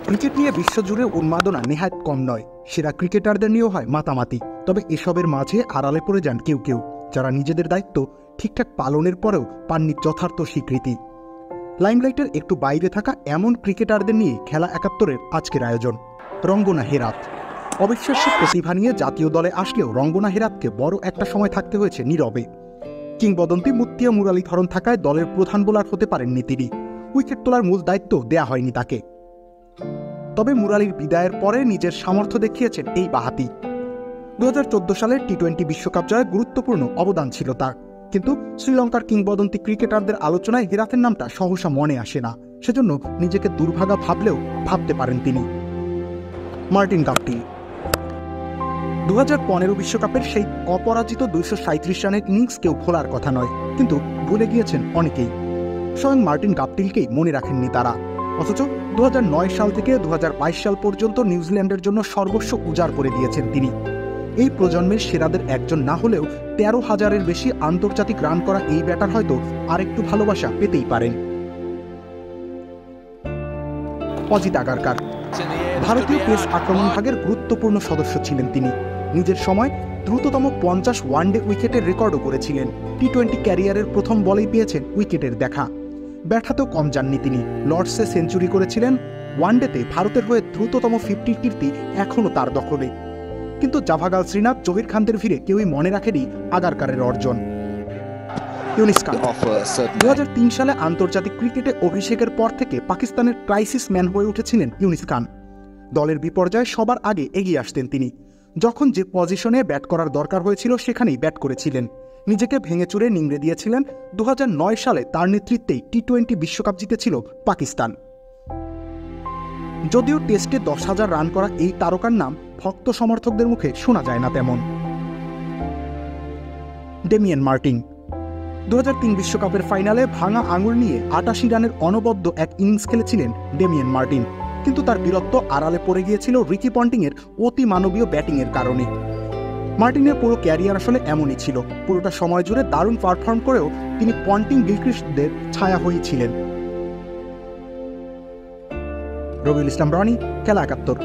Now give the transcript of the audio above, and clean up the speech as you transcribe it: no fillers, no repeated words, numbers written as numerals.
Cricket নিয়ে বিশ্বজুড়ে উন্মাদনা নেহাত কম নয়। সেরা ক্রিকেটারদের নিয়েও হয় মাতামাতি। তবে এসবের মাঝে আড়ালে পড়ে যান কেউ কেউ, যারা নিজেদের দায়িত্ব ঠিকঠাক পালনের পরেও পাননি যথার্থ স্বীকৃতি। লাইমলাইটের একটু বাইরে থাকা এমন ক্রিকেটারদের নিয়ে খেলা ৭১-এর আজকের আয়োজন। রঙ্গনা হেরাত অবিশ্বাস্য প্রতিভা নিয়ে জাতীয় দলে আসলেও রঙ্গনা হেরাতকে বড় একটা সময় থাকতে হয়েছে নীরবে। কিংবদন্তি মুত্তিয়া মুরালীধরন থাকায় দলের প্রধান বোলার হতে পারেননি তিনি। উইকেট তোলার মূল দায়িত্ব দেয়া হয়নি তাকে। তবে মুরালির বিদায়ের পরে নিজের সামর্থ্য দেখিয়েছেন এই বাঁহাতি। ২০১৪ সালের টি-20 বিশ্বকাপ জয়ে গুরুত্বপূর্ণ অবদান ছিল তার। কিন্তু শ্রীলঙ্কার কিংবদন্তি ক্রিকেটারদের আলোচনায় হেরাতের নামটা সহসা মনে আসে না। সেজন্য নিজেকে দুর্ভাগা ভাবলেও ভাবতে পারেন তিনি। মার্টিন গাপটিল ২০১৫ বিশ্বকাপের সেই অপরাজিত ২৩৭ রানের ইনিংস কেউ ভোলার কথা নয়, কিন্তু ভুলে গিয়েছেন অনেকেই। স্বয়ং মার্টিন গাপটিলকেই মনে রাখেননি তারা। অথচ ২০০৯ সাল থেকে ২০২২ সাল পর্যন্ত নিউজিল্যান্ডের জন্য সর্বস্ব উজাড় করে দিয়েছেন তিনি। এই প্রজন্মের সেরাদের একজন না হলেও ১৩,০০০-এর বেশি আন্তর্জাতিক রান করা এই ব্যাটার হয়তো আরেকটু ভালোবাসা পেতেই পারেন। অজিত আগারকার ভারতীয় পেস আক্রমণ ভাগের গুরুত্বপূর্ণ সদস্য ছিলেন তিনি। নিজের সময় দ্রুততম ৫০ ওয়ানডে উইকেটের রেকর্ডও করেছিলেন। টি-20 ক্যারিয়ারের প্রথম বলেই পেয়েছেন উইকেটের দেখা। ব্যাটাতেও কম যাননি তিনি। লর্ডসে সেঞ্চুরি করেছিলেন। ওয়ানডেতে ভারতের হয়ে দ্রুততম 50 কীর্তি এখনও তার দখলে। কিন্তু জাভাগাল শ্রীনাথ, জহির খানদের ভিড়ে কেউই মনে রাখেনি আগারকারের অর্জন। ইউনিস খান ২০০৩ সালে আন্তর্জাতিক ক্রিকেটে অভিষেকের পর থেকে পাকিস্তানের ক্রাইসিস ম্যান হয়ে উঠেছিলেন ইউনিস খান। দলের বিপর্যয়ে সবার আগে এগিয়ে আসতেন তিনি। যখন যে পজিশনে ব্যাট করার দরকার হয়েছিল সেখানেই ব্যাট করেছিলেন। নিজেকে ভেঙে চুরে নিংড়ে দিয়েছিলেন। ২০০৯ সালে তার নেতৃত্বেই টি-20 বিশ্বকাপ জিতেছিল পাকিস্তান। যদিও টেস্টে ১০,০০০ রান করা এই তারকার নাম ভক্ত সমর্থকদের মুখে শোনা যায় না তেমন। ডেমিয়েন মার্টিন ২০০৩ বিশ্বকাপের ফাইনালে ভাঙা আঙুল নিয়ে ৮৮ রানের অনবদ্য এক ইনিংস খেলেছিলেন ডেমিয়েন মার্টিন। কিন্তু তার বীরত্ব আড়ালে পড়ে গিয়েছিল রিকি পন্টিংয়ের অতি মানবীয় ব্যাটিংয়ের কারণে। মার্টিনের পুরো ক্যারিয়ার আসলে এমনই ছিল। পুরোটা সময় জুড়ে দারুণ পারফর্ম করেও তিনি পন্টিং গিলক্রিস্টদের ছায়া হয়েই ছিলেন। রবিউল ইসলাম রনি, খেলা ৭১।